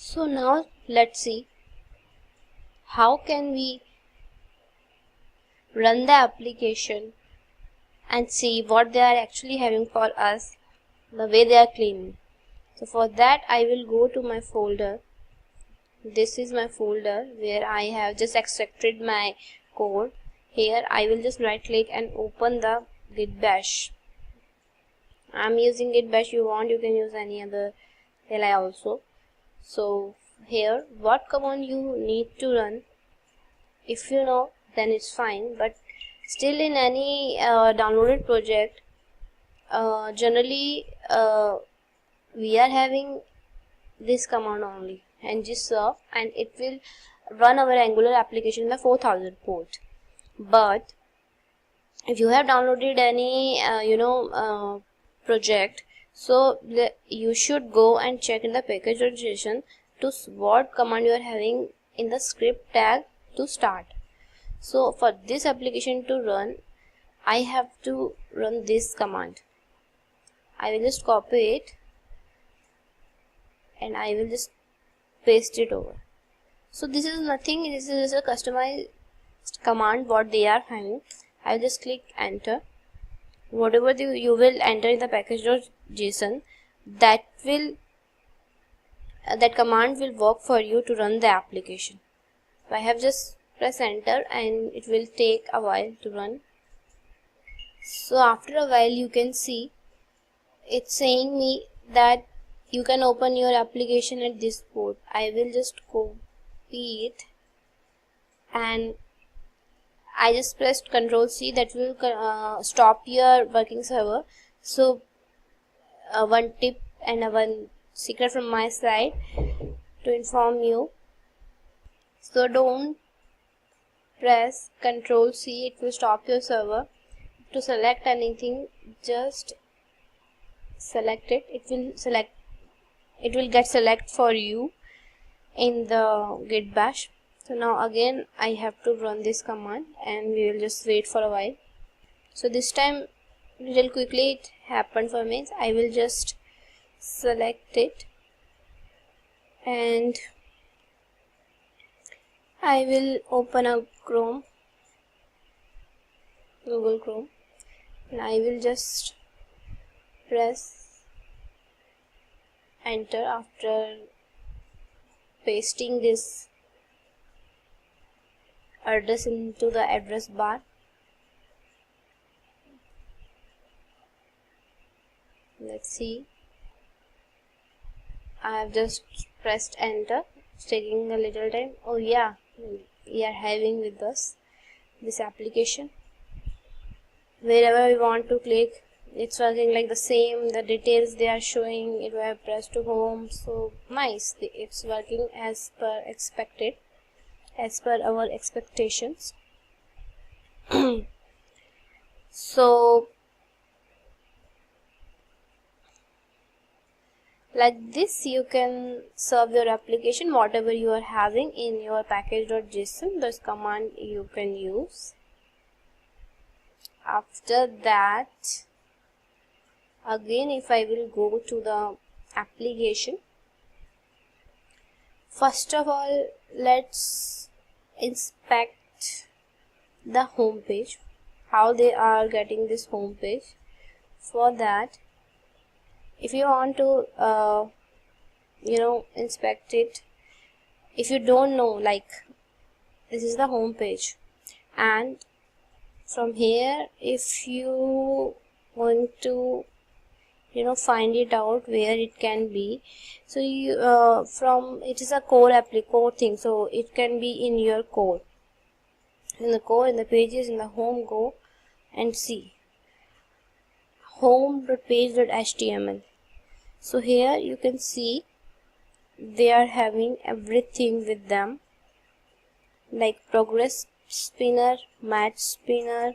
So now let's see how can we run the application and see what they are actually having for us, the way they are cleaning. So for that I will go to my folder. This is my folder where I have just extracted my code. Here I will just right click and open the git bash. I'm using git bash. You want, you can use any other li also. So here what command you need to run, if you know then it's fine, but still in any downloaded project generally we are having this command only, ngserve, and it will run our Angular application in the 4000 port. But if you have downloaded any project, so you should go and check in the package.json to what command you are having in the script tag to start. So for this application to run, I have to run this command. I will just copy it and I will just paste it over. So this is nothing, this is a customized command what they are having. I'll just click enter. Whatever you will enter in the package.json, that command will work for you to run the application. So I have just press enter and it will take a while to run. So after a while you can see it's saying me that you can open your application at this port. I will just copy it and I just pressed Ctrl+C. That will stop your working server. So one tip and one secret from my side to inform you. So don't press Ctrl+C, it will stop your server. To select anything, just select it. It will get select for you in the git bash. So now again I have to run this command and we will just wait for a while. So this time little quickly it happened for me. I will just select it and I will open up Google Chrome, and I will just press enter after pasting this address into the address bar. Let's see, I have just pressed enter. It's taking a little time. Oh yeah, we are having with us this application. Wherever we want to click, it's working like the same. The details they are showing, if I have pressed to home, so nice. It's working as per expected, as per our expectations. So like this you can serve your application whatever you are having in your package.json. This command you can use. After that, again if I will go to the application, first of all let's inspect the home page, how they are getting this home page. For that, if you want to inspect it, if you don't know, like this is the home page, and from here if you want to find it out where it can be, so you from it is a core thing, so it can be in your core, in the core, in the pages, in the home. Go and see home.page.html. so here you can see they are having everything with them, like progress spinner, match spinner,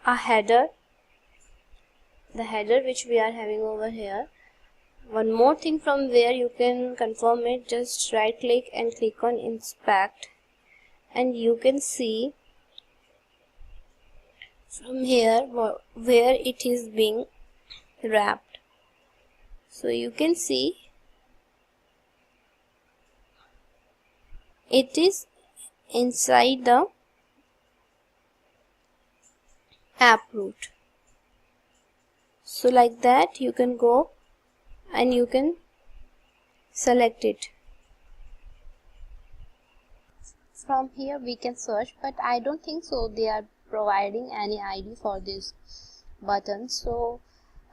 a header, the header which we are having over here. One more thing from where you can confirm it, just right click and click on inspect, and you can see from here where it is being wrapped. So you can see it is inside the app root. So like that you can go and you can select it. From here we can search, but I don't think so they are providing any ID for this button. So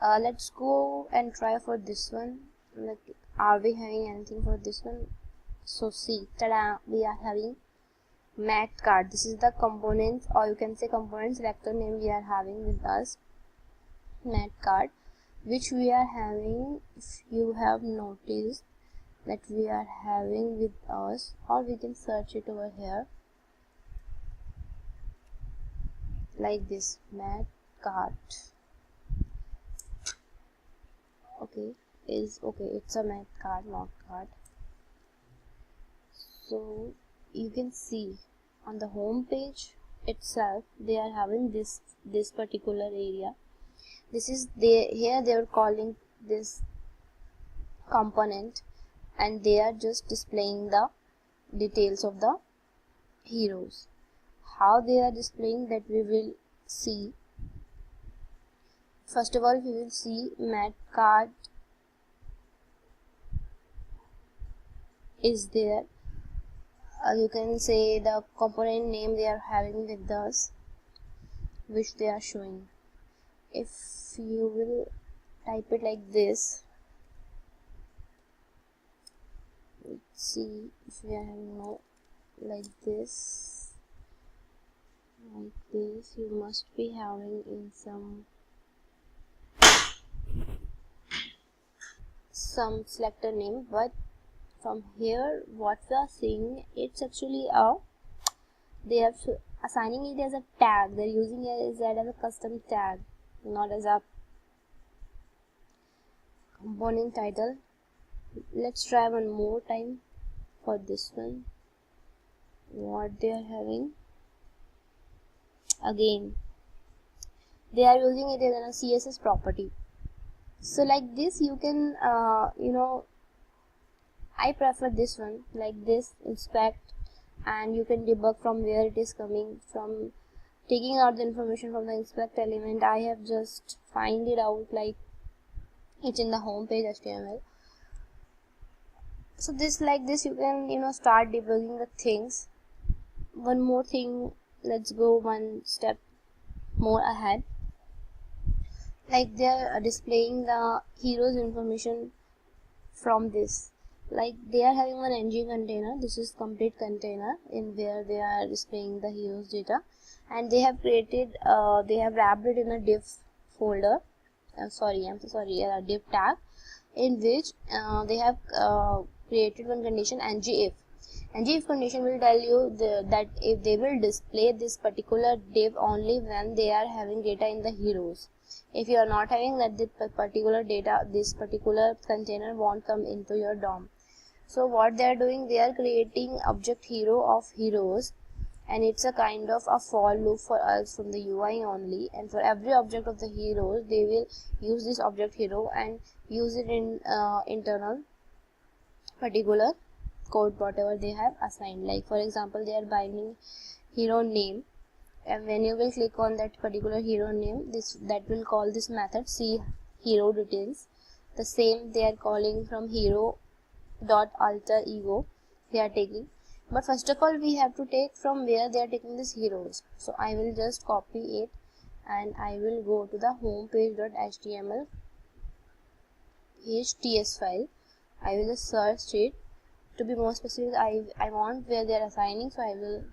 let's go and try for this one. Like, are we having anything for this one? So see, tada, we are having Math card. This is the components, or you can say component selector name we are having with us. Math card, which we are having, if you have noticed that we are having with us, or we can search it over here like this, Math card. Okay, it's a Math card, not card. So you can see on the home page itself they are having this particular area. This is here they are calling this component, and they are just displaying the details of the heroes. How they are displaying that we will see. First of all, we will see Math card is there. You can say the component name they are having with us, which they are showing. If you will type it like this, let's see if we are having no like this, you must be having in some selector name, but from here what we are seeing, it's actually they are assigning it as a tag. They're using it as a custom tag, not as a component title. Let's try one more time for this one. What they are having, again they are using it as a CSS property. So like this you can I prefer this one, like this, inspect, and you can debug from where it is coming from. Taking out the information from the inspect element, I have just find it out, like it's in the home page HTML. So this, like this, you can start debugging the things. One more thing, let's go one step more ahead. Like they are displaying the heroes information from this. Like they are having one ng container. This is complete container in where they are displaying the heroes data, and they have created they have wrapped it in a div folder. A div tag, in which they have created one condition ngIf. ngIf condition will tell you that if they will display this particular div only when they are having data in the heroes. If you are not having that, this particular data, this particular container won't come into your DOM. So what they are doing, they are creating object hero of heroes, and it's a kind of a for loop for us from the UI only, and for every object of the heroes they will use this object hero and use it in internal particular code whatever they have assigned. Like for example, they are binding hero name, and when you will click on that particular hero name, that will call this method see hero details. The same they are calling from hero dot alter ego they are taking. But first of all, we have to take from where they are taking these heroes. So I will just copy it, and I will go to the home page.html ts file. I will just search it. To be more specific, I want where they are assigning, so I will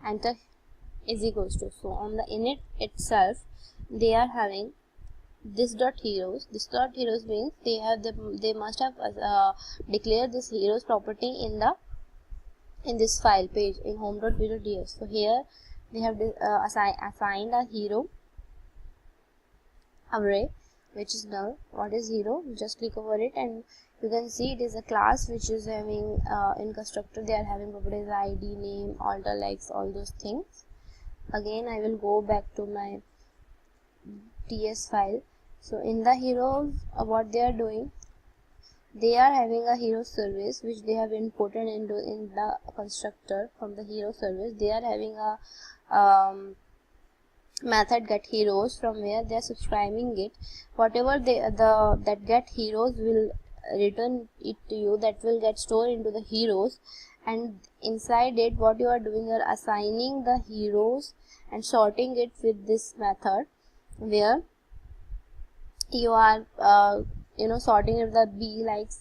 enter is equals to. So on the init itself, they are having this dot heroes. This dot heroes means they must have declared this heroes property in this file page in home.page.ts. So here they have assigned a hero array which is null. What is hero? Just click over it, and you can see it is a class which is having in constructor they are having properties id, name, alter, likes, all those things. Again I will go back to my ts file. So in the heroes, what they are doing, they are having a hero service which they have imported into in the constructor from the hero service. They are having a method get heroes from where they are subscribing it. Whatever that get heroes will return it to you, that will get stored into the heroes, and inside it what you are doing, you are assigning the heroes and sorting it with this method where you are sorting if the B likes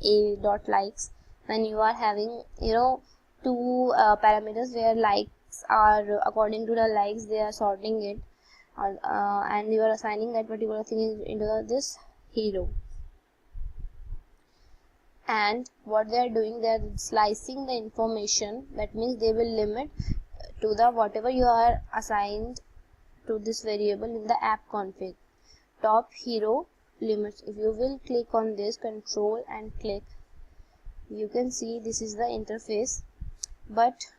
A dot likes. Then you are having two parameters where likes are according to the likes, they are sorting it, and you are assigning that particular thing into this hero. And what they are doing, they are slicing the information. That means they will limit to the whatever you are assigned to this variable in the app config. Top hero limits. If you will click on this, control and click, you can see this is the interface. But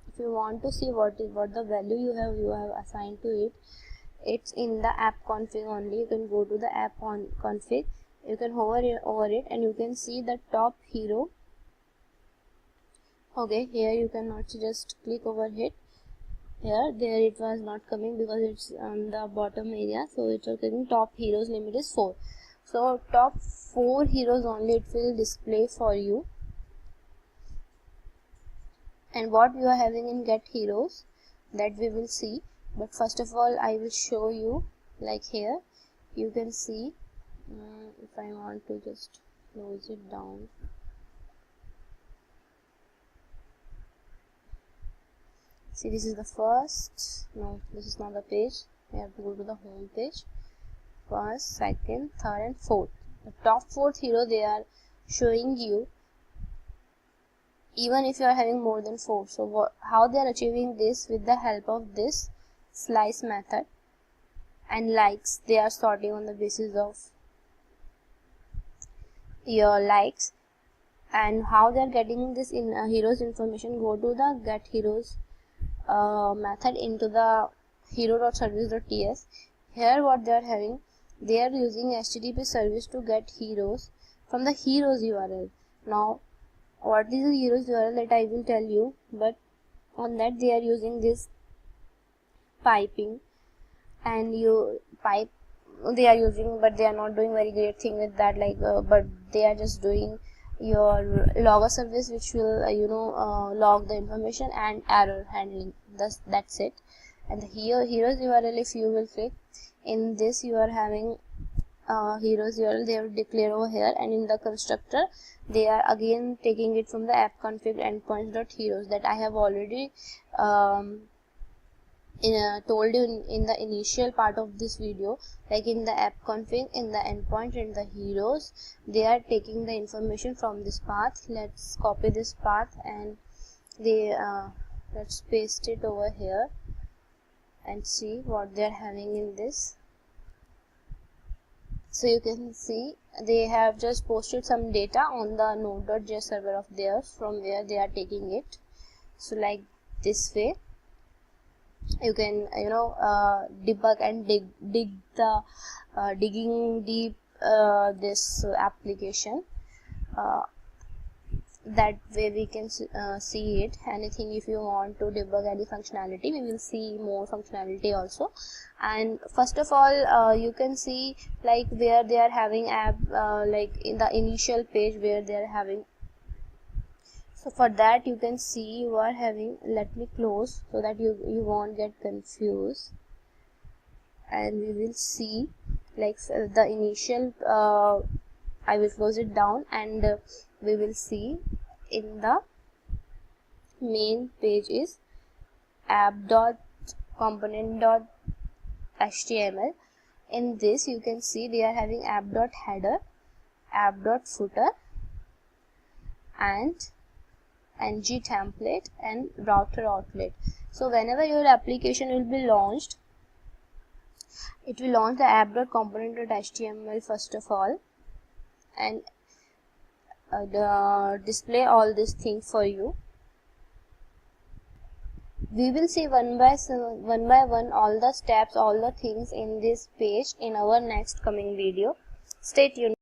if you want to see what the value you have assigned to it, it's in the app config only. You can go to the app config, you can hover over it, and you can see the top hero. Okay, here you cannot just click over it. There it was not coming because it's on the bottom area, so it's getting top heroes limit is 4. So top 4 heroes only it will display for you. And what you are having in get heroes, that we will see. But first of all, I will show you, like here you can see, if I want to just close it down, see this is the first, no, this is not the page. I have to go to the home page. First, second, third and fourth. The top 4th hero they are showing you even if you are having more than 4. So how they are achieving this? With the help of this slice method and likes. They are sorting on the basis of your likes. And how they are getting this in heroes information, go to the get heroes method into the hero.service.ts. Here what they are having, they are using HTTP service to get heroes from the heroes URL. Now what is the heroes URL, that I will tell you, but on that they are using this piping, and they are using, but they are not doing very great thing with that, like but they are just doing your logger service which will log the information and error handling. That's it. And the heroes URL, if you will click in this, you are having heroes URL, they will declare over here, and in the constructor they are again taking it from the app config endpoints.heroes that I have already told you in the initial part of this video. Like in the app config, in the endpoint and the heroes, they are taking the information from this path. Let's copy this path and let's paste it over here and see what they are having in this. So you can see they have just posted some data on the node.js server of theirs from where they are taking it. So like this way you can debug and dig the digging deep this application. That way we can see it. Anything, if you want to debug any functionality, we will see more functionality also. And first of all you can see like where they are having app like in the initial page where they are having. So for that you can see you are having, let me close so that you won't get confused, and we will see like the initial I will close it down, and we will see in the main page is app.component.html. In this you can see they are having app.header, app.footer and ng template and router outlet. So whenever your application will be launched, it will launch the app.component.html first of all, and display all these things for you. We will see one by one all the steps, all the things in this page in our next coming video. Stay tuned.